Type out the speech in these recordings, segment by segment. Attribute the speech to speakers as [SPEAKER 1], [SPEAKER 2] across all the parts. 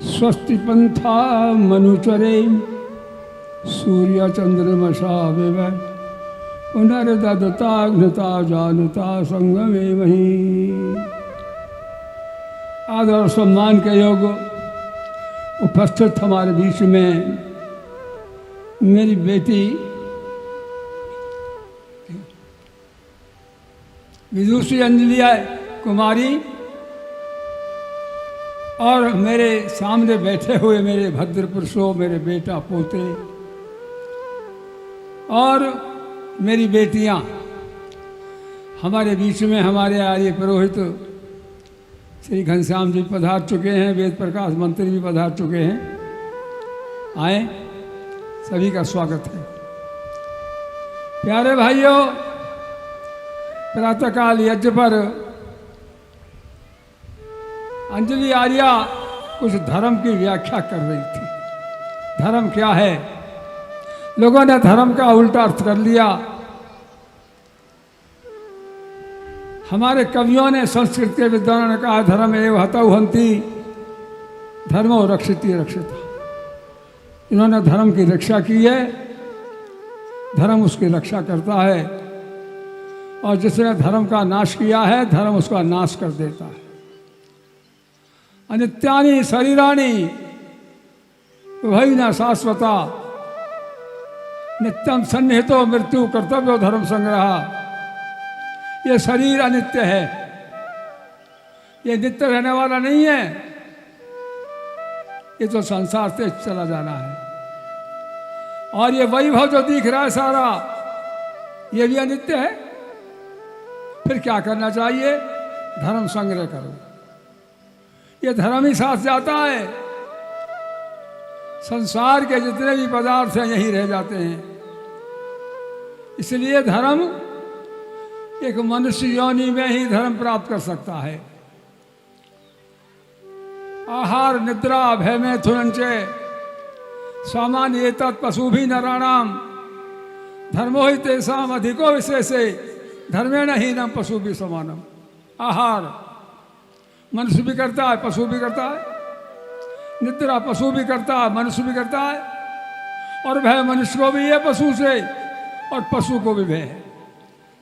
[SPEAKER 1] स्वस्ति पंथा मनुचरे सूर्य चंद्रमसा विव पुनर्दत्ता घ्नता जानता संगमे वही। आदर और सम्मान के योग उपस्थित हमारे बीच में मेरी बेटी विदुषी अंजलि कुमारी और मेरे सामने बैठे हुए मेरे भद्र पुरुषों, मेरे बेटा पोते और मेरी बेटियां, हमारे बीच में हमारे आर्य पुरोहित श्री घनश्याम जी पधार चुके हैं, वेद प्रकाश मंत्री भी पधार चुके हैं। आए, सभी का स्वागत है। प्यारे भाइयों, प्रातःकाल यज्ञ पर अंजलि आर्या कुछ धर्म की व्याख्या कर रही थी। धर्म क्या है? लोगों ने धर्म का उल्टा अर्थ कर लिया। हमारे कवियों ने, संस्कृत के विद्वानों ने कहा धर्म एव हतौ हन्ति धर्मो रक्षिति रक्षिता। इन्होंने धर्म की रक्षा की है, धर्म उसकी रक्षा करता है, और जिसने धर्म का नाश किया है धर्म उसका नाश कर देता है। अनित्यानि शरीराणि वही न शाश्वता नित्यम सन्निहितो मृत्यु कर्तव्यो धर्म संग्रह। ये शरीर अनित्य है, ये नित्य रहने वाला नहीं है, ये तो संसार से चला जाना है। और ये वैभव जो दिख रहा है सारा, ये भी अनित्य है। फिर क्या करना चाहिए? धर्म संग्रह करो। ये धर्म ही साथ जाता है। संसार के जितने भी पदार्थ हैं यही रह जाते हैं। इसलिए धर्म, एक मनुष्य योनि में ही धर्म प्राप्त कर सकता है। आहार निद्रा भय मैथुनंचे सामान्य तत् पशु भी नराणाम धर्मो ही तेषाम अधिको विशेषे धर्मेण हीनम पशु भी समानम। आहार मनुष्य भी करता है, पशु भी करता है। निद्रा पशु भी करता है, मनुष्य भी करता है। और भय मनुष्य को भी है पशु से, और पशु को भी भय है।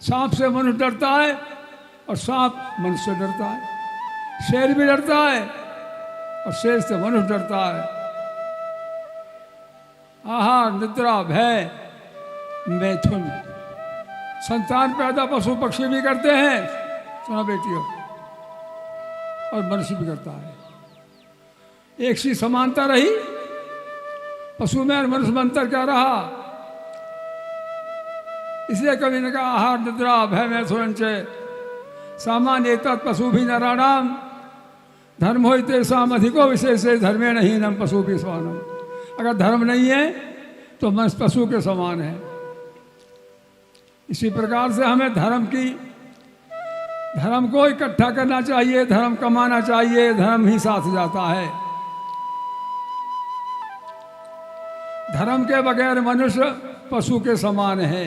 [SPEAKER 1] सांप से मनुष्य डरता है और सांप मनुष्य से डरता है। शेर भी डरता है और शेर से मनुष्य डरता है। आहार निद्रा भय मैथुन। संतान पैदा पशु पक्षी भी करते हैं, सुनो बेटियों, और मनुष्य भी करता है। एक सी समानता रही पशु में और मनुष्य में, अंतर क्या रहा? इसलिए कवि ने कहा आहार निद्रा भय मैथुनंचे सामान्य तत् पशु भी नराणाम धर्म हो तेषाम अधिको विशेष धर्मेण हीनम पशु भी समानम। अगर धर्म नहीं है तो मनुष्य पशु के समान है। इसी प्रकार से हमें धर्म को इकट्ठा करना चाहिए, धर्म कमाना चाहिए, धर्म ही साथ जाता है। धर्म के बगैर मनुष्य पशु के समान है।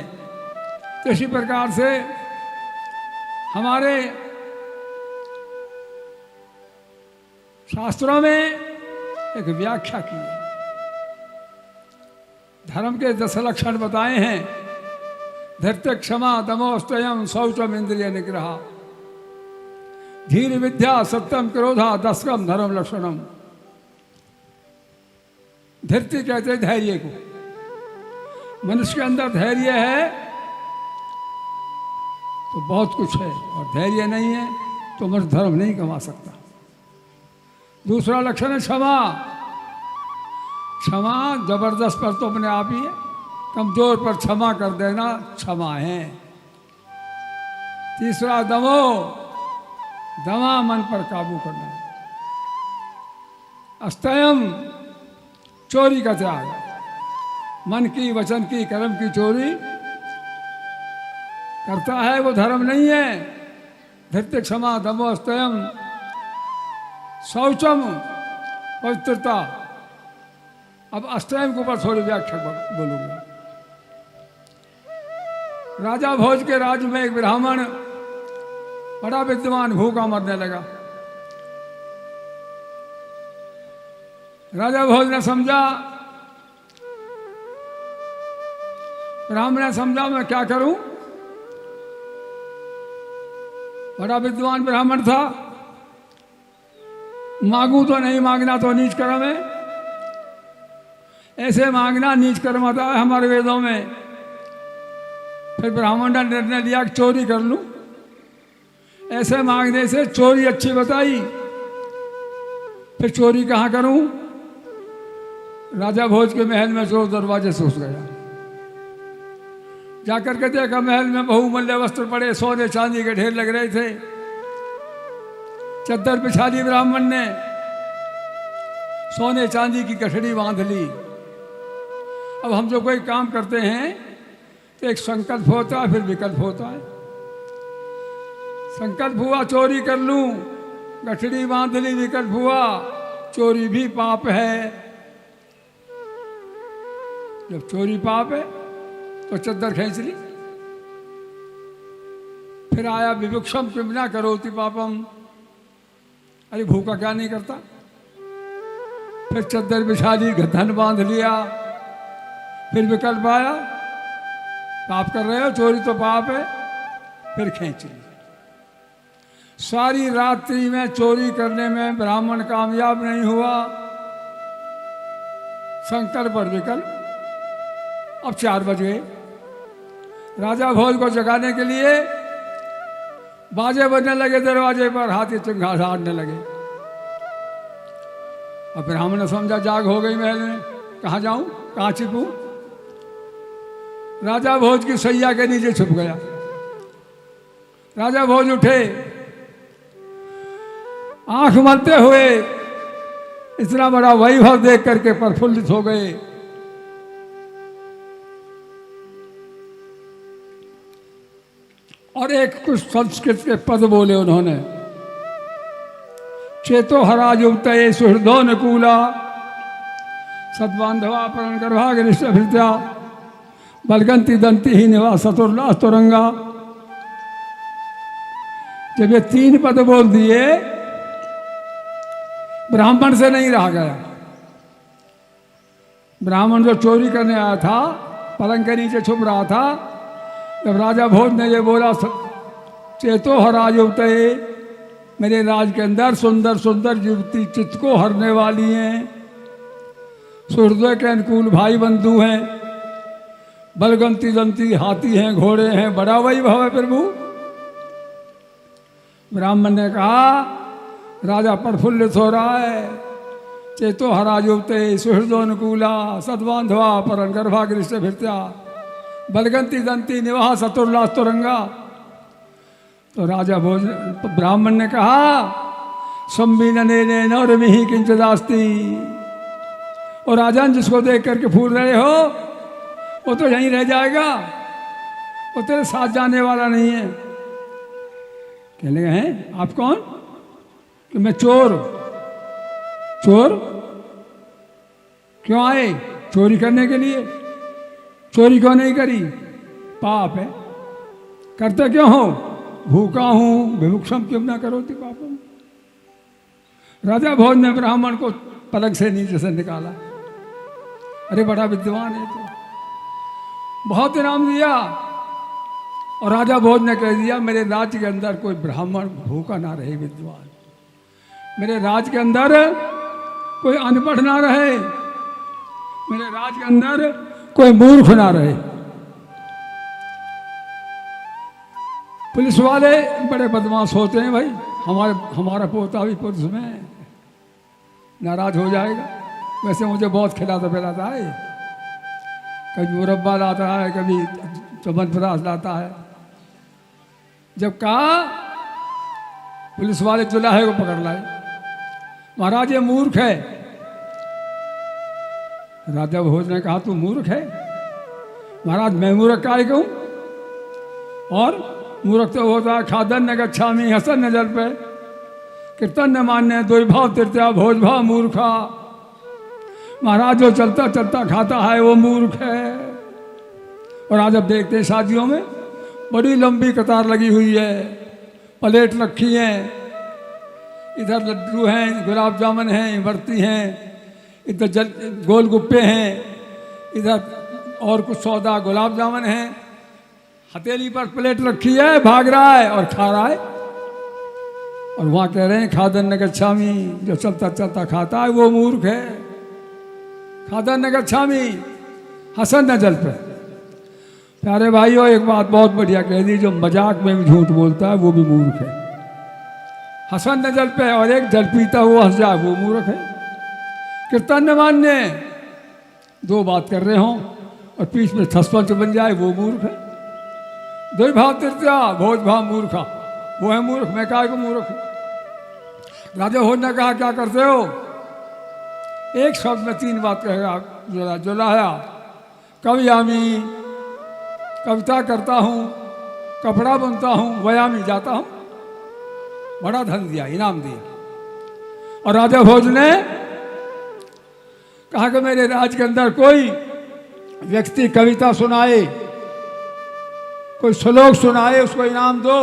[SPEAKER 1] तो इसी प्रकार से हमारे शास्त्रों में एक व्याख्या की है। धर्म के 10 लक्षण बताए हैं। धैर्य क्षमा दमो स्तयम शौचम इंद्रिय निग्रह धीर विद्या सत्यम क्रोधा दशकम धर्म लक्षणम। धैर्य कहते हैं धैर्य को। मनुष्य के अंदर धैर्य है तो बहुत कुछ है, और धैर्य नहीं है तो मनुष्य धर्म नहीं कमा सकता। दूसरा लक्षण है क्षमा। क्षमा जबरदस्त पर तो अपने आप ही है, कमजोर पर क्षमा कर देना क्षमा है। तीसरा दमो, दमा मन पर काबू करना। अस्तयम, चोरी का त्याग। मन की, वचन की, कर्म की चोरी करता है वो धर्म नहीं है। धैर्य क्षमा दमो अस्तयम। शौचम, पवित्रता। अब अष्टयम के ऊपर थोड़ी व्याख्या बोलूंगा। राजा भोज के राज्य में एक ब्राह्मण बड़ा विद्वान भूखा मरने लगा। राजा भोज ने समझा, ब्राह्मण ने समझा मैं क्या करूं। बड़ा विद्वान ब्राह्मण था, मांगू तो नहीं, मांगना तो नीच कर्म है, ऐसे मांगना नीच कर्म आता है हमारे वेदों में। फिर ब्राह्मण ने निर्णय लिया कि चोरी कर लूं। ऐसे मांगने से चोरी अच्छी बताई, फिर चोरी कहाँ करूं। राजा भोज के महल में चोर दरवाजे से घुस गया। जाकर के देखा महल में बहुमूल्य वस्त्र पड़े, सोने चांदी के ढेर लग रहे थे। चद्दर बिछा दी ब्राह्मण ने, सोने चांदी की गठड़ी बांध ली। अब हम जो कोई काम करते हैं तो एक संकल्प होता है, फिर विकल्प होता है। संकल्प हुआ चोरी कर लूं, गठड़ी बांध ली, विकल्प हुआ चोरी भी पाप है। जब चोरी पाप है तो चद्दर खींच ली। फिर आया विवक्षम पिबना करोति पापम, अरे भूखा क्या नहीं करता। फिर चद्दर बिछा ली, धन बांध लिया। फिर विकल्प आया, पाप कर रहे हो, चोरी तो पाप है, फिर खींच ली। सारी रात्रि में चोरी करने में ब्राह्मण कामयाब नहीं हुआ। संकल्प और विकल्प। अब 4 बज गए। राजा भोज को जगाने के लिए बाजे बजने लगे दरवाजे पर, हाथी चिंगार हारने लगे। अब ब्राह्मण ने समझा जाग हो गई महल में, कहाँ जाऊं, कहाँ छिपूं। राजा भोज की सैया के नीचे छुप गया। राजा भोज उठे, आंख मलते हुए इतना बड़ा वैभव देख करके प्रफुल्लित हो गए। और एक कुछ संस्कृत के पद बोले उन्होंने, चेतो हराज युक्तये सुहृदोनुकूला सद्बांधवा परण गर्भाग्निष्ठभृत्या बलगंती दंती ही निवास सतुर्लास तुरंगा। जब ये 3 पद बोल दिए, ब्राह्मण से नहीं रहा गया। ब्राह्मण जो चोरी करने आया था, पलंग के नीचे छुप रहा था, जब राजा भोज ने ये बोला चेतो हराज युवतये, मेरे राज के अंदर सुंदर सुंदर युवती चित्त को हरने वाली हैं, सूर्योदय के अनुकूल भाई बंधु हैं, बलगंती दंती हाथी हैं, घोड़े हैं, बड़ा वैभव है प्रभु। ब्राह्मण ने कहा, राजा प्रफुल्लित हो रहा है। चेतो हराज युवते सुहृदोनुकूला सद्बांधवा परन गर्भाग्निष्ठ भृत्या बलगंती दंती निवाह सतुर्लास तुरंगा। तो राजा भोज ब्राह्मण ने कहा, संबीनने नौरमिहि किंचदास्ति। और राजन जिसको देख करके फूल रहे हो, वो तो यहीं रह जाएगा, वो तेरे साथ जाने वाला नहीं है। कहने लगे, हैं आप कौन? कि मैं चोर। चोर क्यों आए? चोरी करने के लिए। चोरी क्यों नहीं करी? पाप है। करते क्यों हो? भूखा हूं, विमुक्षम क्यों ना करोति पापम। राजा भोज ने ब्राह्मण को पलंग से नीचे से निकाला। अरे बड़ा विद्वान है तो, बहुत इनाम दिया। और राजा भोज ने कह दिया, मेरे राज्य के अंदर कोई ब्राह्मण भूखा ना रहे, विद्वान। मेरे राज्य के अंदर कोई अनपढ़ ना रहे, मेरे राज्य के अंदर कोई मूर्ख ना रहे। पुलिस वाले बड़े बदमाश होते हैं भाई। हमारा पोता भी पुलिस में नाराज हो जाएगा। वैसे मुझे बहुत खिलाता पिलाता है, कभी मुरब्बा लाता है, कभी चमनप्राश लाता है। जब कहा, पुलिस वाले जुलाहे को पकड़ लाए, महाराज ये मूर्ख है। राजा भोज ने कहा, तू मूर्ख है? महाराज मैं मूर्ख काय कहूं? और मूर्ख तो होता है खादन न गच्छामि हसन न जल पे कीर्तन न मान्य द्वैभाव तृतीया भोज भाव मूर्खा। महाराज जो चलता चलता खाता है वो मूर्ख है। और आज अब देखते हैं शादियों में बड़ी लंबी कतार लगी हुई है, प्लेट रखी है, इधर लड्डू हैं, गुलाब जामुन हैं, बर्ती हैं, इधर गोलगप्पे हैं, इधर और कुछ सौदा गुलाब जामुन है, हथेली पर प्लेट रखी है, भाग रहा है और खा रहा है। और वहां कह रहे हैं खादन न गच्छामि, जो चलता चलता खाता है वो मूर्ख है। खादन न गच्छामि, हसन न जल पे। प्यारे भाइयों, एक बात बहुत बढ़िया कह दी, जो मजाक में भी झूठ बोलता है वो भी मूर्ख है। हसन न जल पे, और एक जल पीता हुआ हंस जाए वो मूर्ख है। कीर्तन मान्य दो बात कर रहे हों और बीच में ठसपंच बन जाए वो मूर्ख है। दो भाव तृतीया भोज भाव मूर्खा, वो है मूर्ख। मैं कहा को मूर्ख हूं। राजा भोज ने कहा क्या करते हो? एक शब्द में तीन बात कहेगा। जो लाया कवियामी, कविता करता हूं, कपड़ा बुनता हूं, व्यायामी जाता हूं। बड़ा धन दिया, इनाम दिया। और राजा भोज ने कहा कि मेरे राज के अंदर कोई व्यक्ति कविता सुनाए, कोई श्लोक सुनाए, उसको इनाम दो।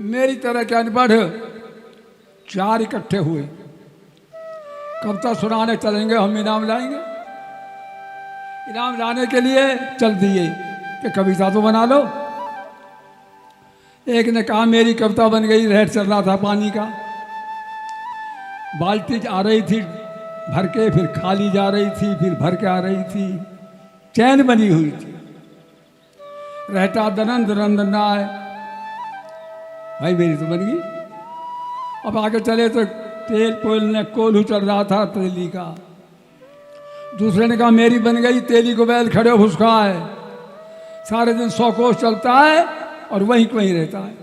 [SPEAKER 1] मेरी तरह के अनपढ़ चार इकट्ठे हुए, कविता सुनाने चलेंगे, हम इनाम लाएंगे। इनाम लाने के लिए चल दिए कि कविता तो बना लो। एक ने कहा मेरी कविता बन गई। लहर चल रहा था पानी का, बाल्टी आ रही थी भर के, फिर खाली जा रही थी, फिर भर के आ रही थी, चैन बनी हुई थी। रहता दनंद नंदनाय, भाई मेरी तो बन गई। अब आगे चले तो तेल पोलने कोल्हू चल रहा था तेली का। दूसरे ने कहा मेरी बन गई, तेली को बैल खड़े भुसका है, सारे दिन 100 कोस चलता है और वहीं वहीं रहता है।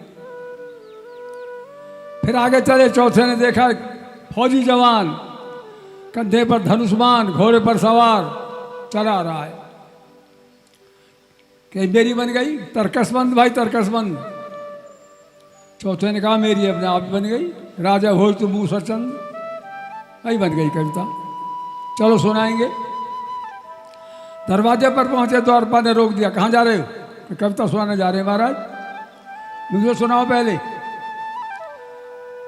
[SPEAKER 1] फिर आगे चले, चौथे ने देखा फौजी जवान कंधे पर धनुष्मान, घोड़े पर सवार चला रहा है, कि मेरी बन गई। तर्कसबंद भाई तर्कसबंद। चौथे ने कहा मेरी अपने आप बन गई। राजा भोज तो मूसर चंद, भाई बन गई कविता, चलो सुनाएंगे। दरवाजे पर पहुंचे, द्वारपाल ने रोक दिया, कहाँ जा रहे हो? तो कविता सुनाने जा रहे हैं महाराज। मुझे सुनाओ पहले,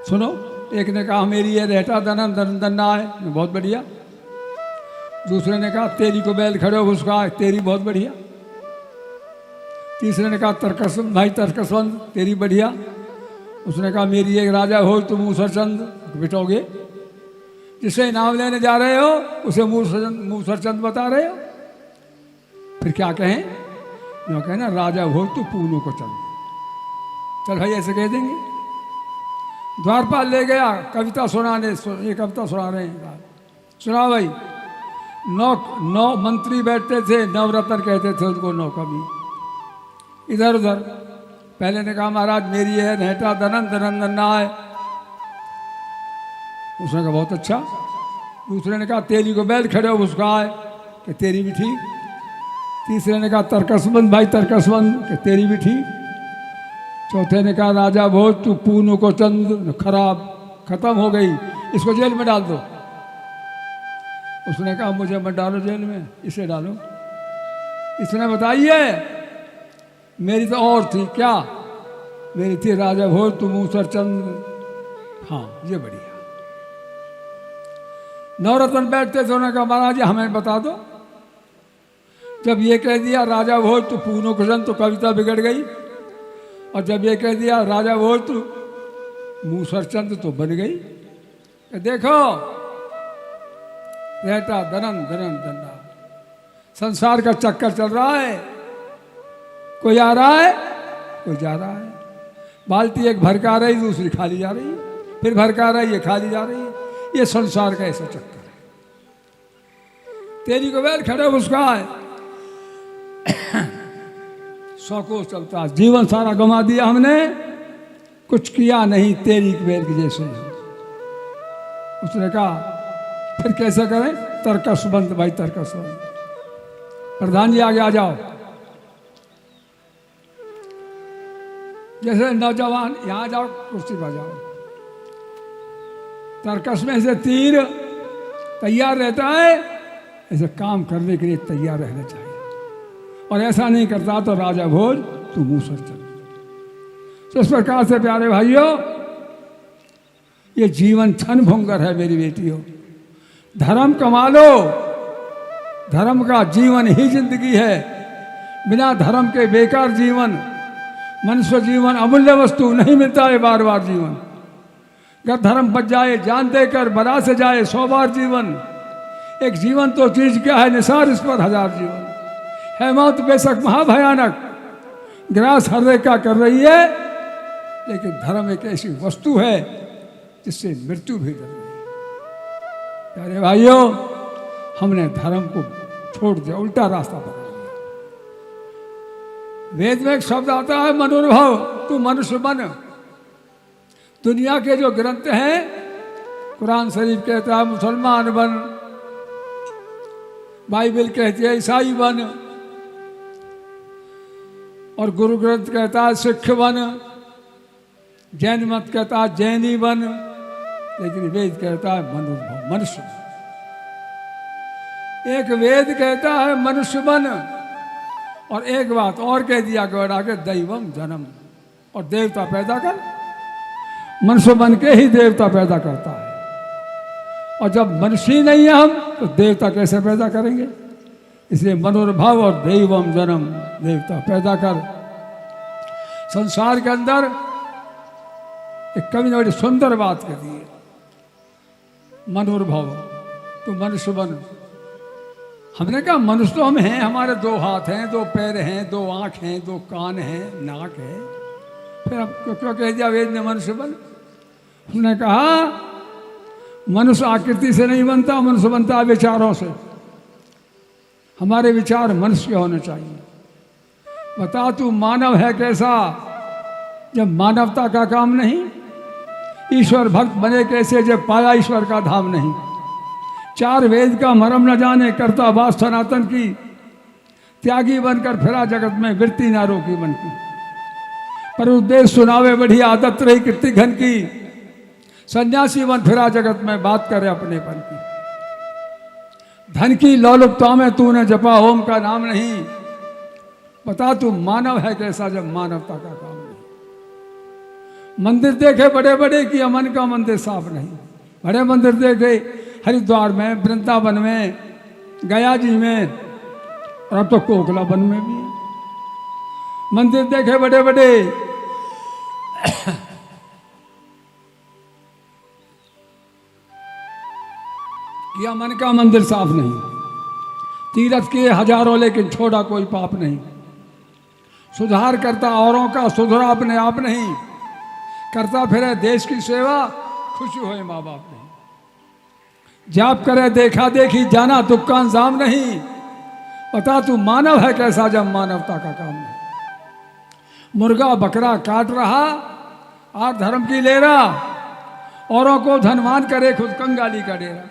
[SPEAKER 1] सुनो। एक ने कहा मेरी ये रहता दनन दनदन्ना है, बहुत बढ़िया। दूसरे ने कहा तेरी को बैल खड़े हो उसका, तेरी बहुत बढ़िया। तीसरे ने कहा तर्कसबंद भाई तर्कसबंद, तेरी बढ़िया। उसने कहा मेरी एक राजा हो तुम मूसर चंद, बिटोगे। जिसे इनाम लेने जा रहे हो उसे मूसर चंद बता रहे हो। फिर क्या कहें? जो कहें ना राजा हो तो पूनों को चंद। चल भाई ऐसे कह देंगे। द्वारपाल ले गया कविता सुनाने, ये कविता सुना रहे हैं, सुना भाई। 9 मंत्री बैठते थे, नवरत्न कहते थे उनको, 9 कवि इधर उधर। पहले ने कहा महाराज मेरी है रहता दनन दनंदन्ना है। उसने कहा बहुत अच्छा। दूसरे ने कहा तेरी को बैल खड़े हो उसका है, कि तेरी भी ठीक। तीसरे ने कहा तर्कसबंद भाई तर्कसबंद, कि तेरी भी ठीक। चौथे ने कहा राजा भोज तू पूनों को चंद, खराब, खत्म हो गई, इसको जेल में डाल दो। उसने कहा मुझे मत डालो जेल में, इसे डालो। इसने बताइए मेरी तो और थी, क्या मेरी थी राजा भोज तू मूसर चंद। हाँ ये बढ़िया। नवरत्न बैठते थे, उन्होंने कहा महाराज जी हमें बता दो। जब ये कह दिया राजा भोज तू पूनों को चंद, तो कविता बिगड़ गई। और जब ये कह दिया राजा भोज तू मूसर चंद, तो बन गई। देखो रहता दनन दनन दन्ना, संसार का चक्कर चल रहा है। कोई आ रहा है, कोई जा रहा है। बाल्टी एक भर के आ रही, दूसरी खाली जा रही है, फिर भर के आ रही है, खाली जा रही है। ये संसार का ऐसा चक्कर है। तेरी को बैल खड़े उसका है, 100 कोस चलता है। जीवन सारा गंवा दिया हमने, कुछ किया नहीं तेरी बैल की जैसे। उसने कहा फिर कैसे करें? तर्कसबंद भाई तर्कसबंद। प्रधान जी आगे आ जाओ। जैसे नौजवान यहाँ जाओ, कुर्सी पर जाओ। तर्कस में से तीर तैयार रहता है, ऐसे काम करने के लिए तैयार रहना चाहिए। और ऐसा नहीं करता तो राजा भोज तू मूसर चंद। तो इस प्रकार से प्यारे भाइयों ये जीवन क्षण भंगुर है मेरी बेटियों। धर्म कमा लो, धर्म का जीवन ही जिंदगी है। बिना धर्म के बेकार जीवन, मनुष्य जीवन अमूल्य वस्तु, नहीं मिलता है बार बार जीवन। अगर धर्म बच जाए, जान देकर बना से जाए 100 बार जीवन। एक जीवन तो चीज क्या है, निसार इस पर 1000 जीवन है। मौत बेशक महाभयानक ग्रास हृदय का कर रही है, लेकिन धर्म एक ऐसी वस्तु है जिससे मृत्यु भी डर रही है। प्यारे भाइयों, हमने धर्म को छोड़ दिया, उल्टा रास्ता पकड़ लिया। वेद में एक शब्द आता है मनोभाव, तू मनुष्य बन। दुनिया के जो ग्रंथ हैं, कुरान शरीफ कहता है मुसलमान बन, बाइबल कहती है ईसाई बन, और गुरु ग्रंथ कहता है सिख बन, जैन मत कहता है जैनी बन, लेकिन वेद कहता है मनोभाव, मनुष्य। एक वेद कहता है मनुष्य बन, और एक बात और कह दिया गया कि दैवम जन्म, और देवता पैदा कर। मनुष्य बन के ही देवता पैदा करता है, और जब मनुष्य ही नहीं है हम, तो देवता कैसे पैदा करेंगे? इसलिए मनोभाव और दैवम जन्म, देवता पैदा कर। संसार के अंदर एक कवि ने बड़ी सुंदर बात कह दी है, मनोभाव, तो मनुष्य बन। हमने कहा मनुष्य तो हम हैं, हमारे 2 हाथ हैं, 2 पैर हैं, 2 आँख हैं, 2 कान हैं, नाक है, फिर अब क्यों कह दिया वेद ने मनुष्य बन? उसने कहा मनुष्य आकृति से नहीं बनता, मनुष्य बनता है विचारों से। हमारे विचार मनुष्य के होने चाहिए। बता तू मानव है कैसा जब मानवता का काम नहीं? ईश्वर भक्त बने कैसे जब पाया ईश्वर का धाम नहीं? 4 वेद का मरम न जाने, करता बात सनातन की, त्यागी बनकर फिरा जगत में, वृत्ति ना रोकी मन की। पर उद्देश्य सुनावे बढ़ी आदत रही कृति घन की, सन्यासी बन फिरा जगत में, बात करे अपनेपन की। धन की लौलुपता में तूने जपा ओम का नाम नहीं, बता तू मानव है कैसा जब मानवता का काम नहीं? मंदिर देखे बड़े बड़े कि अमन का मंदिर साफ नहीं। बड़े मंदिर देखे हरिद्वार में, वृंदावन में, गया जी में, और अब तो कोकला वन में भी है। मंदिर देखे बड़े बड़े या मन का मंदिर साफ नहीं। तीर्थ किए हजारों लेकिन छोड़ा कोई पाप नहीं। सुधार करता औरों का, सुधरा अपने आप नहीं। करता फिरे देश की सेवा, खुशी होए माँ बाप नहीं। जाप करे देखा देखी, जाना दुख का अंजाम नहीं। बता तू मानव है कैसा जब मानवता का काम नहीं? मुर्गा बकरा काट रहा, आर धर्म की ले रहा, औरों को धनवान करे खुद कंगाली का डेरा।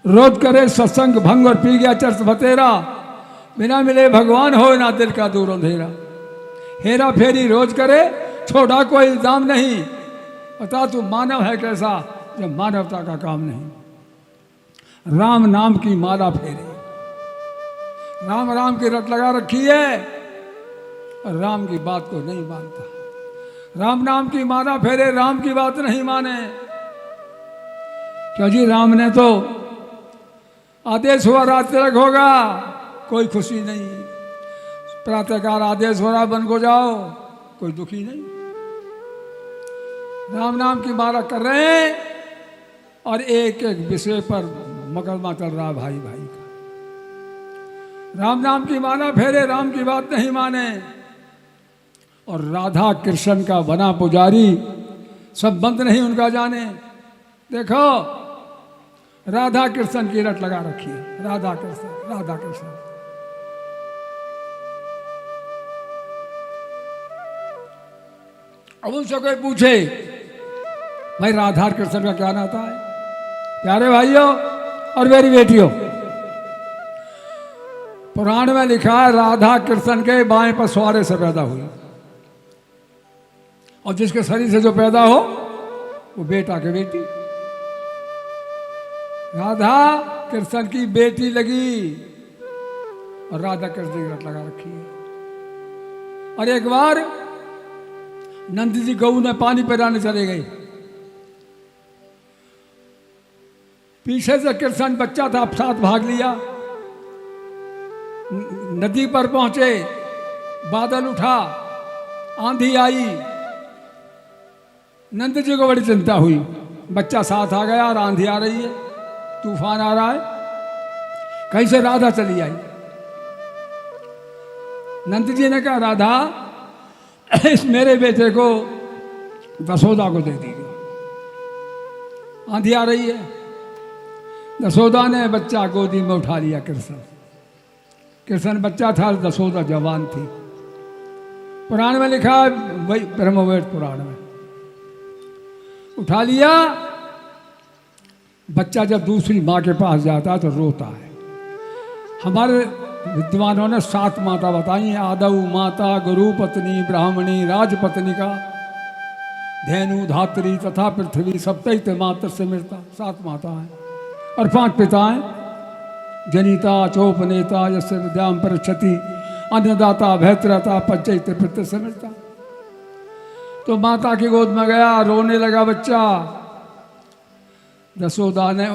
[SPEAKER 1] रोज करे सत्संग भंग और पी गया चर्च भतेरा, बिना मिले भगवान हो ना दिल का दूर अंधेरा। हेरा फेरी रोज करे, छोड़ा कोई इल्जाम नहीं। बता तू मानव है कैसा जब मानवता का काम नहीं? राम नाम की माला फेरे, राम राम की रट लगा रखी है, और राम की बात को नहीं मानता। राम नाम की माला फेरे, राम की बात नहीं माने। क्यों जी? राम ने तो आदेश हुआ रात तक होगा, कोई खुशी नहीं। प्रातःकाल आदेश हो रहा बन को जाओ, कोई दुखी नहीं। राम नाम की माला कर रहे हैं, और एक एक विषय पर मुकदमा चल रहा भाई भाई का। राम नाम की माला फेरे, राम की बात नहीं माने, और राधा कृष्ण का बना पुजारी, सब बंद नहीं उनका जाने। देखो राधा कृष्ण की रट लगा रखी है, राधा कृष्ण राधा कृष्ण। अब उनसे कोई पूछे भाई राधा कृष्ण का क्या नाता है? प्यारे भाइयों और मेरी बेटियों, पुराण में लिखा है राधा कृष्ण के बाएं पसवाड़े से पैदा हुई, और जिसके शरीर से जो पैदा हो वो बेटा के बेटी। राधा कृष्ण की बेटी लगी, और राधा कृष्ण की रट लगा रखी है। और एक बार नंद जी गऊ ने पानी पिलाने चले गए, पीछे से कृष्ण बच्चा था, साथ भाग लिया। नदी पर पहुंचे, बादल उठा, आंधी आई। नंद जी को बड़ी चिंता हुई, बच्चा साथ आ गया और आंधी आ रही है, तूफान आ रहा है, कहीं से राधा चली आई। नंद जी ने कहा, राधा इस मेरे बेटे को दशोदा को दे दीजिए, आंधी आ रही है। दशोदा ने बच्चा गोदी में उठा लिया। कृष्ण बच्चा था, दशोदा जवान थी। पुराण में लिखा है, वही ब्रह्मवेद पुराण में, उठा लिया। बच्चा जब दूसरी माँ के पास जाता है तो रोता है। हमारे विद्वानों ने 7 माता बताई हैं, आदऊ माता, गुरु पत्नी, ब्राह्मणी, राजपत्निका, धेनु, धात्री तथा पृथ्वी, सप्तैत मात्र से मिलता 7 माता हैं। और 5 पिता हैं, जनिता, चोपनेता, यस्य विद्याम पृच्छति, अन्नदाता, भैत्रता, पंचैत पितृ से मिलता। तो माता की गोद में गया, रोने लगा बच्चा। दशोदा ने,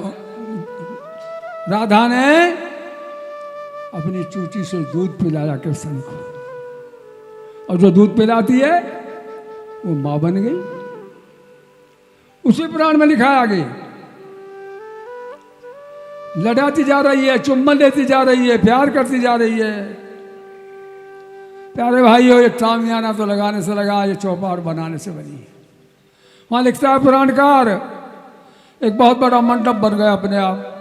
[SPEAKER 1] राधा ने अपनी चूची से दूध पिलाया कृष्ण को, और जो दूध पिलाती है वो मां बन गई। उसी पुराण में लिखा है आगे, लड़ाती जा रही है, चुम्बन लेती जा रही है, प्यार करती जा रही है। प्यारे भाइयों, एक तामियाना तो लगाने से लगा, ये चौपाट बनाने से बनी है। वहां लिखता है पुराणकार, एक बहुत बड़ा मंडप बन गया अपने आप,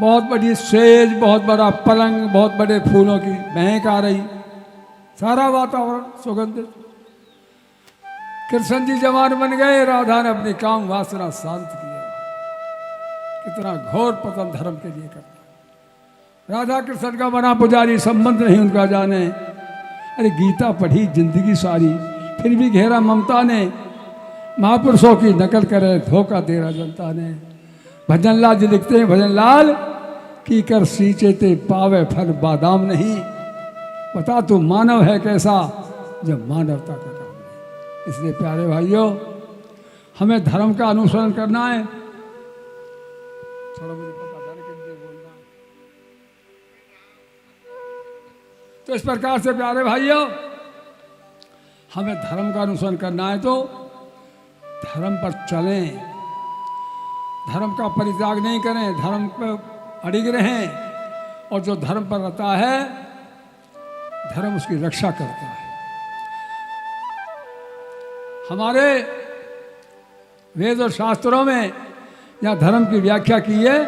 [SPEAKER 1] बहुत बड़ी सेज, बहुत बड़ा पलंग, बहुत बड़े फूलों की महक आ रही, सारा वातावरण सुगंधित। कृष्ण जी जवान बन गए, राधा ने अपनी काम वासना शांत किया। कितना घोर पतन धर्म के लिए करता। राधा कृष्ण का बना पुजारी, संबंध नहीं उनका जाने। अरे गीता पढ़ी जिंदगी सारी, फिर भी घेरा ममता ने, महापुरुषों की नकल करे धोखा दे रहा जनता ने। भजन लाल जी लिखते हैं, भजन लाल की कर सींचे ते पावे फल बादाम नहीं। बता तू मानव है कैसा, जब मानवता का काम नहीं। इसलिए प्यारे भाइयों, हमें धर्म का अनुसरण करना है। थोड़ा मुझे पता था कि बोलना, तो इस प्रकार से प्यारे भाइयों, हमें धर्म का अनुसरण करना है तो धर्म पर चलें, धर्म का परित्याग नहीं करें, धर्म पर अड़िग रहें। और जो धर्म पर रहता है, धर्म उसकी रक्षा करता है। हमारे वेद और शास्त्रों में जहाँ धर्म की व्याख्या की है,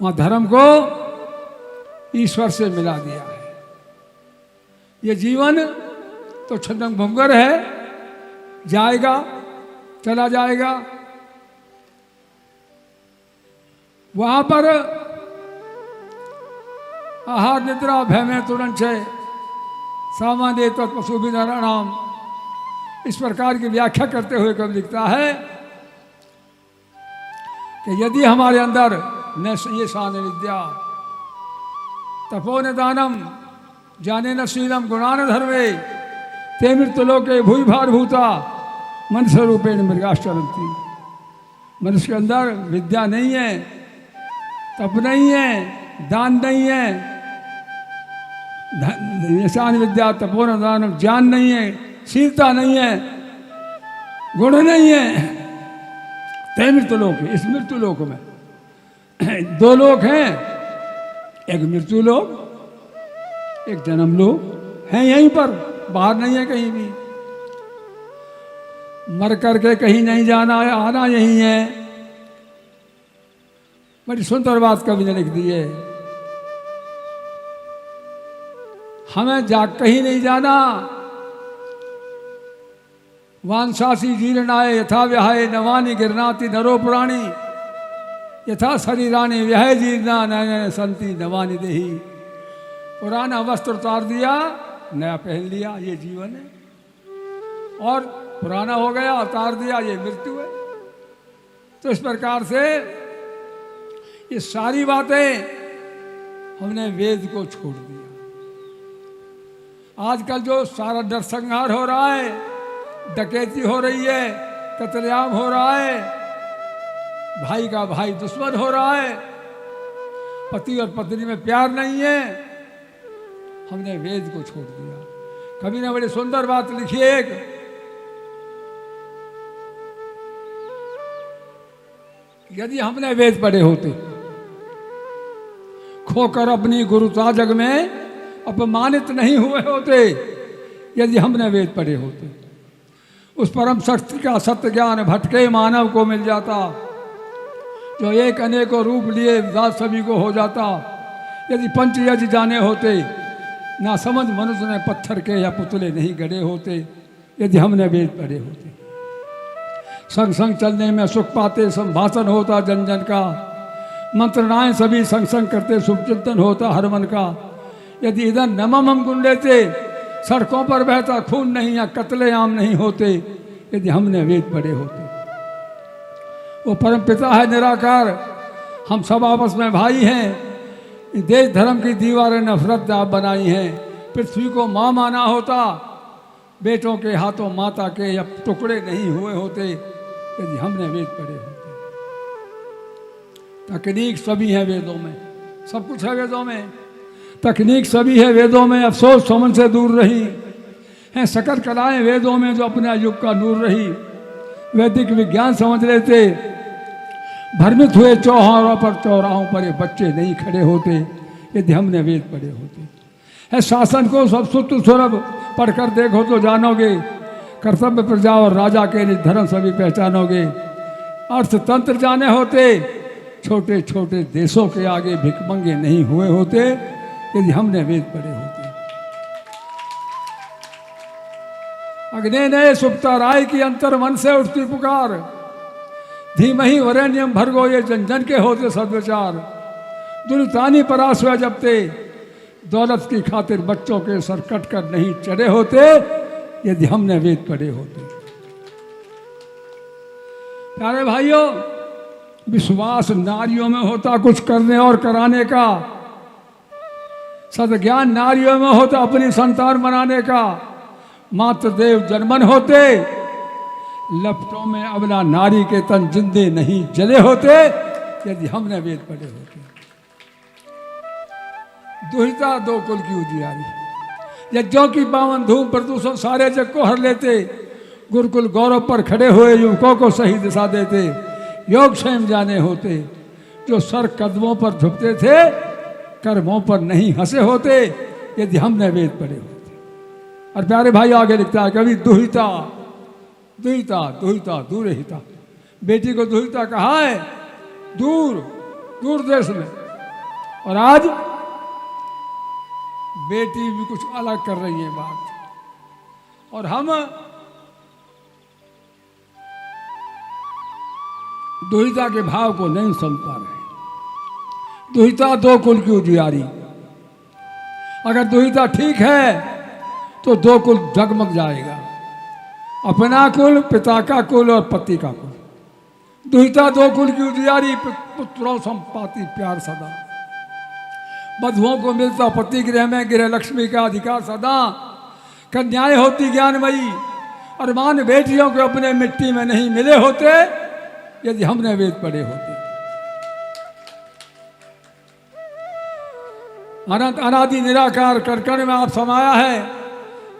[SPEAKER 1] वहाँ धर्म को ईश्वर से मिला दिया है। ये जीवन तो छद्म भंगुर है, जाएगा, चला जाएगा। वहां पर आहार निद्रा भय में तुरंत है, सामान्य तत्पशु भी नाम, इस प्रकार की व्याख्या करते हुए कब लिखता है कि यदि हमारे अंदर न ये शान विद्या, तपो न दानम, जाने न शीलम, गुणान धर्मे, ते मृत्युलोके भूई भार भूता, मनुष्य रूपेण मृगाश्चरंती। मनुष्य के अंदर विद्या नहीं है, तप नहीं है, दान नहीं है, निशान विद्या, तपोन दान, ज्ञान नहीं है, शीलता नहीं है, गुण नहीं है। ते मृत्युलोक, इस मृत्युलोक में 2 लोक हैं, एक मृत्यु लोक, एक जन्म लोक है, यहीं पर, बाहर नहीं है कहीं भी। मर करके कहीं नहीं जाना है, आना यही है। बड़ी सुंदर बात कवि ने लिख दी है, हमें कहीं नहीं जाना। वांसासी जीर्णाय यथा व्याहाय, नवानि गिरनाति नरो प्राणी, यथा शरीरानि व्याहाय जीर्णा नयन संति नवानि देही। पुराना वस्त्र उतार दिया, नया पहन लिया, ये जीवन है। और पुराना हो गया, उतार दिया, ये मृत्यु है। तो इस प्रकार से ये सारी बातें हमने वेद को छोड़ दिया। आजकल जो सारा नरसंहार हो रहा है, डकैती हो रही है, कत्लेआम हो रहा है, भाई का भाई दुश्मन हो रहा है, पति और पत्नी में प्यार नहीं है, हमने वेद को छोड़ दिया। कवि ने बड़ी सुंदर बात लिखी है एक, यदि हमने वेद पढ़े होते, खोकर अपनी गुरुता जग में अपमानित नहीं हुए होते, यदि हमने वेद पढ़े होते, उस परम शक्ति का सत्य ज्ञान भटके मानव को मिल जाता, जो एक अनेकों रूप लिए दास सभी को हो जाता। यदि पंच यज जाने होते, ना समझ मनुष्य ने पत्थर के या पुतले नहीं गढ़े होते, यदि हमने वेद पढ़े होते। संग संग चलने में सुख पाते, संभाषण होता जन जन का, मंत्रणाएं सभी संग संग करते, शुभ चिंतन होता हर मन का। यदि इधर नमम हम गुण लेते, सड़कों पर बहता खून नहीं या कत्ले आम नहीं होते, यदि हमने वेद पढ़े होते। वो परम पिता है निराकार, हम सब आपस में भाई हैं। देश धर्म की दीवारें नफरत आप बनाई हैं। पृथ्वी को माँ माना होता, बेटों के हाथों माता के या टुकड़े नहीं हुए होते, यदि हमने वेद पढ़े होते। तकनीक सभी है वेदों में, सब कुछ है वेदों में, तकनीक सभी है वेदों में, अफसोस समझ से दूर रही हैं सकल कलाएं वेदों में, जो अपने युग का नूर रही। वैदिक विज्ञान समझ लेते, भ्रमित हुए चौहारों पर चौराहों पर ये बच्चे नहीं खड़े होते, यदि हमने वेद पढ़े होते। है शासन को सब सूत्र सुरभ पढ़कर देखो तो जानोगे, कर्तव्य प्रजा और राजा के लिए धर्म सभी पहचानोगे। अर्थतंत्र जाने होते, छोटे छोटे देशों के आगे भिखमंगे नहीं हुए होते, यदि हमने वेद पढ़े होते। अग्नि ने सुप्ता राय की अंतर मन से उठती पुकार, धीमहि वरेण्यम भर्गो ये जन जन के होते सद्विचार। दुनितानी पराश्वय जपते, दौलत की खातिर बच्चों के सर कट कर नहीं चढ़े होते, यदि हमने वेद पढ़े होते। प्यारे भाइयों, विश्वास नारियों में होता कुछ करने और कराने का, सद्ज्ञान नारियों में होता अपनी संतान बनाने का। मात्र देव जन्मन होते, लपटों में अबला नारी के तन जिंदे नहीं जले होते, यदि हमने वेद पढ़े होते। दुहिता दो कुल की उजियारी, यज्ञों की पावन धूम प्रदूषण सारे जग को हर लेते, गुरुकुल गौरव पर खड़े हुए युवकों को सही दिशा देते। योग क्षेम जाने होते, जो सर कदमों पर झुकते थे, कर्मों पर नहीं हंसे होते, यदि हमने वेद पढ़े होते। और प्यारे भाई आगे लिखता है कभी, दुहिता दुहिता दुहिता दूर हिता। बेटी को दुहिता कहा है दूर दूर देश में, और आज बेटी भी कुछ अलग कर रही है बात, और हम दुहिता के भाव को नहीं समझ पा रहे। दुहिता दो कुल की उजियारी, अगर दुहिता ठीक है तो दो कुल जगमग जाएगा, अपना कुल, पिता का कुल और पति का कुल। दुहिता दो कुल की उजियारी, पुत्रों संपाति प्यार सदा। वधुओं को मिलता पति गृह में, गृह लक्ष्मी का अधिकार सदा। कन्याएं होती ज्ञानमयी, अरमान बेटियों को अपने मिट्टी में नहीं मिले होते, यदि हमने वेद पढ़े होते। अनंत अनादि निराकार कण में आप समाया है,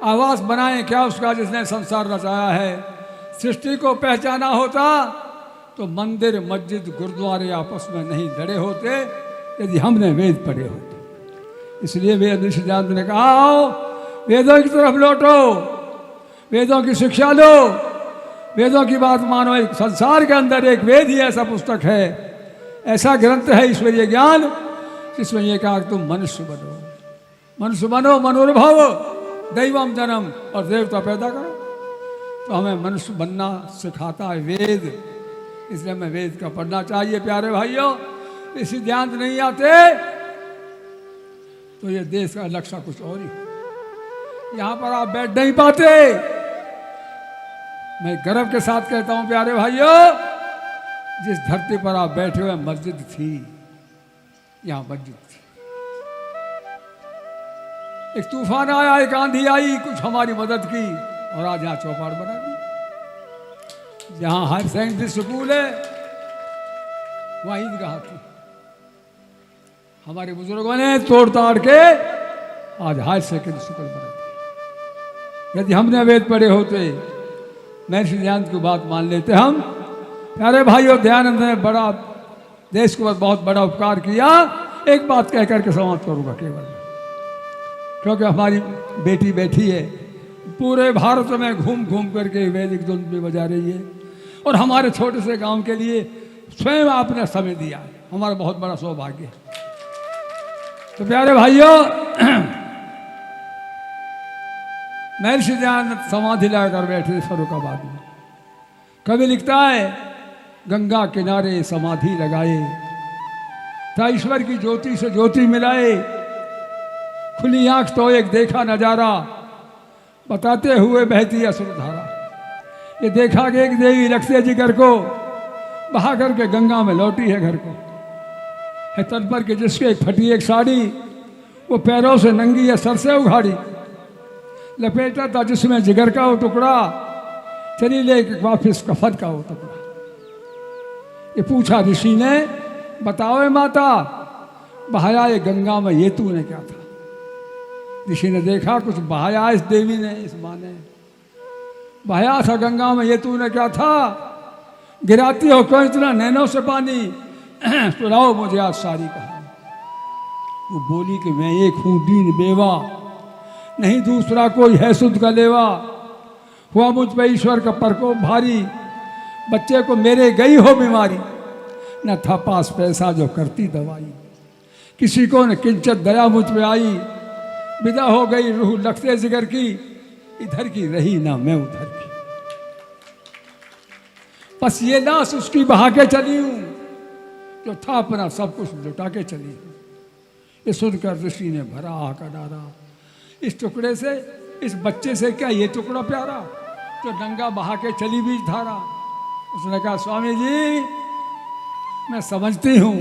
[SPEAKER 1] आवास बनाए क्या उसका जिसने संसार रचाया है। सृष्टि को पहचाना होता तो मंदिर मस्जिद गुरुद्वारे आपस में नहीं लड़े होते, यदि हमने वेद पढ़े होते। इसलिए वेद सिद्धांत ने कहा, आओ वेदों की तरफ लौटो, वेदों की शिक्षा लो, वेदों की बात मानो। एक संसार के अंदर एक वेद ही ऐसा पुस्तक है, ऐसा ग्रंथ है ईश्वरीय ज्ञान, जिसमें यह कहा तुम मनुष्य बनो, मनुष्य बनो, मनोरभव दैवम जन्म, और देवता पैदा करो। तो हमें मनुष्य बनना सिखाता है वेद, इसलिए हमें वेद का पढ़ना चाहिए। प्यारे भाइयों, इसी ध्यान नहीं आते तो ये देश का लक्ष्य कुछ और ही। यहां पर आप बैठ नहीं पाते। मैं गर्व के साथ कहता हूं प्यारे भाइयों, जिस धरती पर आप बैठे हुए मस्जिद थी, यहां मस्जिद थी। एक तूफान आया, एक आंधी आई, कुछ हमारी मदद की, और आज यहाँ चौपाट बना दी। जहाँ हायर सेकेंडरी स्कूल है, वहाँ ईदगाह थी। हमारे बुजुर्गों ने तोड़ ताड़ के आज हाथ सेकंड शुक्र बना दिया। यदि हमने वेद पढ़े होते, महर्षि दयानंद की बात मान लेते हम। प्यारे भाइयों, दयानंद ने बड़ा देश को बहुत बड़ा उपकार किया। एक बात कह करके समाप्त करूंगा केवल, क्योंकि हमारी बेटी बैठी है, पूरे भारत में घूम घूम करके वैदिक धुन भी बजा रही है, और हमारे छोटे से गांव के लिए स्वयं आपने समय दिया है। हमारा बहुत बड़ा सौभाग्य है। तो प्यारे भाइयों, महर्षि दयानंद समाधि लगाकर बैठे फर्रुखाबाद में। कवि लिखता है, गंगा किनारे समाधि लगाए, था ईश्वर की ज्योति से ज्योति मिलाए, खुली आंख तो एक देखा नजारा, बताते हुए बहती असुर धारा। ये देखा कि एक देवी रखते जिगर को, बहा करके गंगा में लौटी है घर को। है तन पर के जिसके एक फटी एक साड़ी, वो पैरों से नंगी है सर से उघाड़ी। लपेटा था जिसमें जिगर का वो टुकड़ा, चली ले वापिस कफन का वो टुकड़ा। ये पूछा ऋषि ने, बताओ माता, बहाया ये गंगा में ये तूने क्या था? ऋषि ने देखा कुछ बहाया इस देवी ने, इस माँ ने बहाया था गंगा में, ये तूने क्या था? गिराती हो क्यों इतना नैनों से पानी? सुनाओ मुझे आज सारी कहानी। वो बोली कि मैं एक हूँ दीन बेवा, नहीं दूसरा कोई है सुध का लेवा। हुआ मुझ पे ईश्वर का प्रकोप भारी, बच्चे को मेरे गई हो बीमारी। न था पास पैसा जो करती दवाई, किसी को न किंचित दया मुझ पे आई। विदा हो गई रूह लखते जिगर की, इधर की रही ना मैं उधर की। बस ये लाश उसकी बहा के चली हूं, जो था अपना सब कुछ लुटा के चली हूं। ये सुनकर ऋषि ने भरा आका डारा, इस टुकड़े से, इस बच्चे से क्या ये टुकड़ा प्यारा, जो गंगा बहा के चली बीच धारा। उसने कहा, स्वामी जी मैं समझती हूं,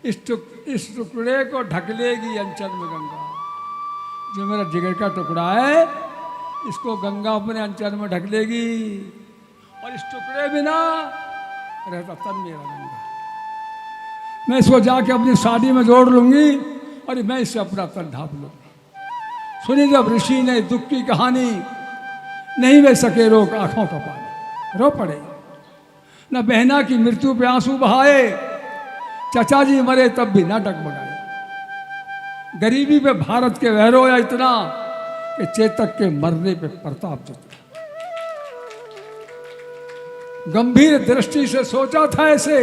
[SPEAKER 1] इस टुकड़े को ढक लेगी अंचल में गंगा। जो मेरा जिगर का टुकड़ा है, इसको गंगा अपने अंचल में ढक लेगी, और इस टुकड़े बिना रहता तन मेरा गंगा। मैं इसको जाके अपनी साड़ी में जोड़ लूंगी, और मैं इससे अपना तन ढाप लूंगी। सुनी जब ऋषि ने दुख की कहानी, नहीं बह सके रोक आंखों का पानी। रो पड़े, न बहना की मृत्यु पे आंसू बहाए, चचा जी मरे तब भी ना डगमगाए। गरीबी पे भारत के वह रोया इतना, कि चेतक के मरने पे प्रताप जता। गंभीर दृष्टि से सोचा था ऐसे,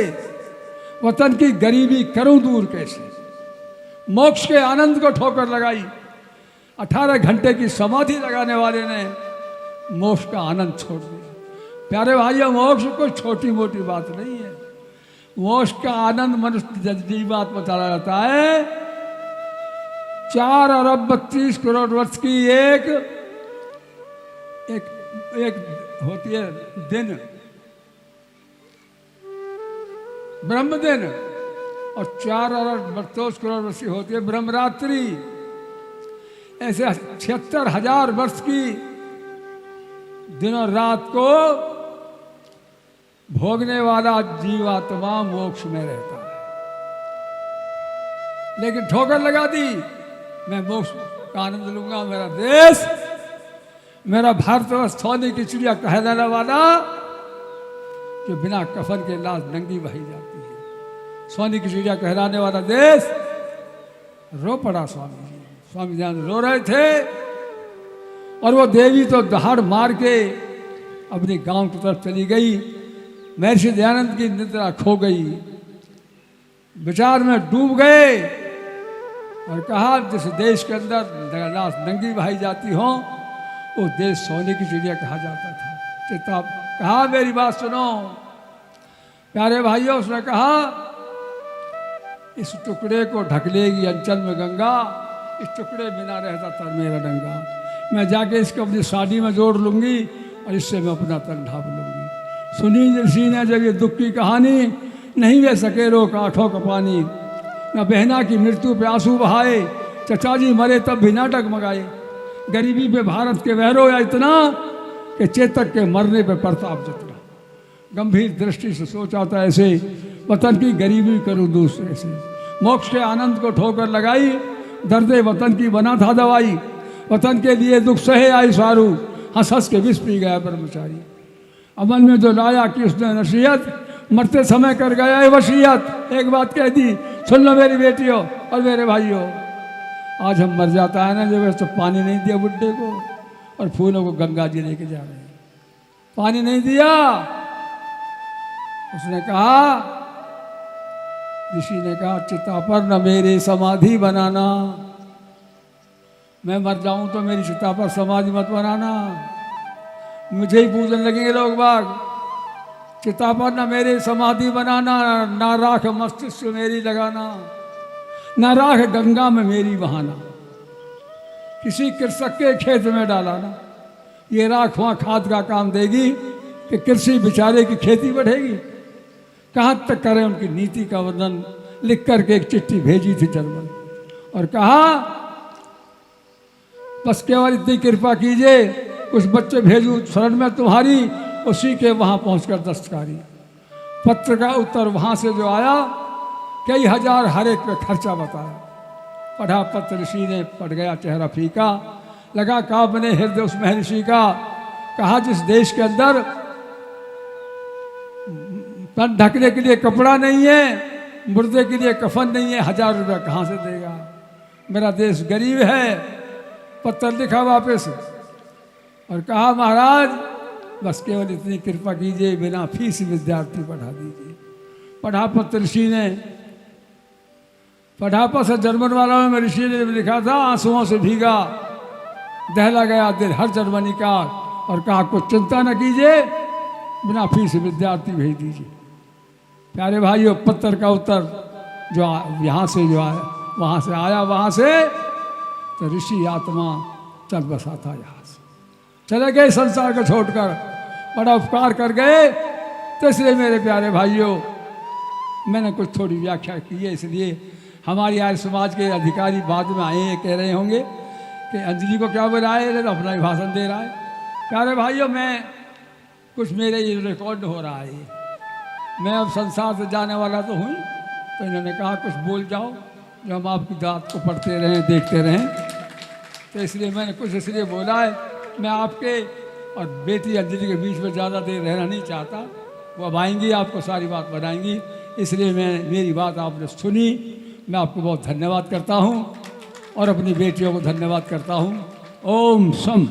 [SPEAKER 1] वतन की गरीबी करूं दूर कैसे। मोक्ष के आनंद को ठोकर लगाई, 18 घंटे की समाधि लगाने वाले ने मोक्ष का आनंद छोड़ दिया। प्यारे भाइयों, मोक्ष कोई छोटी मोटी बात नहीं है। मोक्ष का आनंद मनुष्य जल्दी बात में चला जाता है। 4 अरब 32 करोड़ वर्ष की एक होती है दिन, ब्रह्म दिन, और 4 अरब 32 करोड़ वर्ष की होती है ब्रह्मरात्रि। ऐसे 76,000 वर्ष की दिन और रात को भोगने वाला जीवात्मा मोक्ष में रहता है। लेकिन ठोकर लगा दी, मैं मोक्ष का आनंद लूंगा, मेरा देश, मेरा भारतवर्ष सोने की चिड़िया कहलाने वाला, जो बिना कफन के लाश नंगी बही जाती है। सोने की चिड़िया कहलाने वाला देश। रो पड़ा स्वामी जी। स्वामी जी रो रहे थे, और वो देवी तो दहाड़ मार के अपने गांव की तरफ चली गई। महर्षि दयानंद की निद्रा खो गई, विचार में डूब गए, और कहा जिस देश के अंदर लाश नंगी बहाई जाती हो, वो देश सोने की चिड़िया कहा जाता था। चिता कहा, मेरी बात सुनो प्यारे भाइयों। उसने कहा, इस टुकड़े को ढक लेगी अंचल में गंगा, इस टुकड़े बिना रहता तन मेरा डंगा। मैं जाके इसको अपनी साड़ी में जोड़ लूंगी, और इससे मैं अपना तन ढाप लूंगी। सुनी ऋषि ने जब ये दुख की कहानी, नहीं बह सके रोक आंखों का पानी। न बहना की मृत्यु पे आंसू बहाए, चचा जी मरे तब भी ना डगमगाए। गरीबी पे भारत के वह रोया इतना, कि चेतक के मरने पे प्रताप जतना। गंभीर दृष्टि से सोचा था ऐसे, वतन की गरीबी करूं दूसरे से, मोक्ष के आनंद को ठोकर लगाई, दर्द वतन की बना था दवाई, वतन के लिए दुख सहे आई सारू, हंस हंस के विष पी गया ब्रह्मचारी। अमल में जो लाया कि उसने नसीहत, मरते समय कर गया है वसीयत। एक बात कह दी, सुन लो मेरी बेटियों और मेरे भाइयों, आज हम मर जाता है ना, जब तो पानी नहीं दिया बुड्ढे को और फूलों को गंगा जी लेके जा रहे हैं, पानी नहीं दिया। उसने कहा, ऋषि ने कहा, चिता पर न मेरे समाधि बनाना, मैं मर जाऊं तो मेरी चिता पर समाधि मत बनाना, मुझे ही पूजन लगेंगे लोग बाग। चिता पर न मेरे समाधि बनाना, ना राख मस्तिष्क मेरी लगाना, ना राख गंगा में मेरी बहाना, किसी कृषक के खेत में डालाना। ये राख वहाँ खाद का काम देगी कि कृषि बेचारे की खेती बढ़ेगी। कहाँ तक करें उनकी नीति का वर्णन, लिख करके एक चिट्ठी भेजी थी जर्मन, और कहा बस केवल इतनी कृपा कीजिए, कुछ बच्चे भेजूं शरण में तुम्हारी, उसी के वहाँ पहुँचकर दस्तकारी। पत्र का उत्तर वहाँ से जो आया, कई हजार हर एक पे खर्चा बताया। पढ़ा पत्र ऋषि ने, पड़ गया चेहरा फीका, लगा कांपने हृदय उस महर्षि का। कहा, जिस देश के अंदर तन ढकने के लिए कपड़ा नहीं है, मुर्दे के लिए कफन नहीं है, 1000 रुपया कहाँ से देगा? मेरा देश गरीब है। पत्र लिखा वापस और कहा, महाराज बस केवल इतनी कृपा कीजिए, बिना फीस विद्यार्थी पढ़ा दीजिए। पढ़ा पत्र ऋषि ने, पढ़ा पत्र जर्मन वालों में ऋषि ने लिखा था, आंसुओं से भीगा दहला गया दिल हर जर्मनी का, और कहा कुछ चिंता न कीजिए, बिना फीस विद्यार्थी भेज दीजिए। प्यारे भाइयों, पत्र का उत्तर जो यहाँ से जो आया, वहाँ से आया, वहाँ से तो ऋषि आत्मा चल बसा था। यहाँ से चले गए संसार को छोड़कर, बड़ा उपकार कर गए। तो इसलिए मेरे प्यारे भाइयों, मैंने कुछ थोड़ी व्याख्या की है, इसलिए हमारी आर्य समाज के अधिकारी बाद में आए हैं, कह रहे होंगे कि अंजलि को क्या बुलाए, तो अपना ही भाषण दे रहा है। प्यारे भाइयों, मैं कुछ मेरे ये रिकॉर्ड हो रहा है, मैं अब संसार से जाने वाला तो हूँ, तो इन्होंने कहा कुछ बोल जाओ, जो हम आपकी बात को पढ़ते रहें, देखते रहें। तो इसलिए मैंने कुछ इसलिए बोला है। मैं आपके और बेटी अंजलि के बीच में ज़्यादा देर रहना नहीं चाहता, वो अब आएंगी, आपको सारी बात बताएंगी। इसलिए मेरी बात आपने सुनी, मैं आपको बहुत धन्यवाद करता हूँ और अपनी बेटियों को धन्यवाद करता हूँ। ओम सम।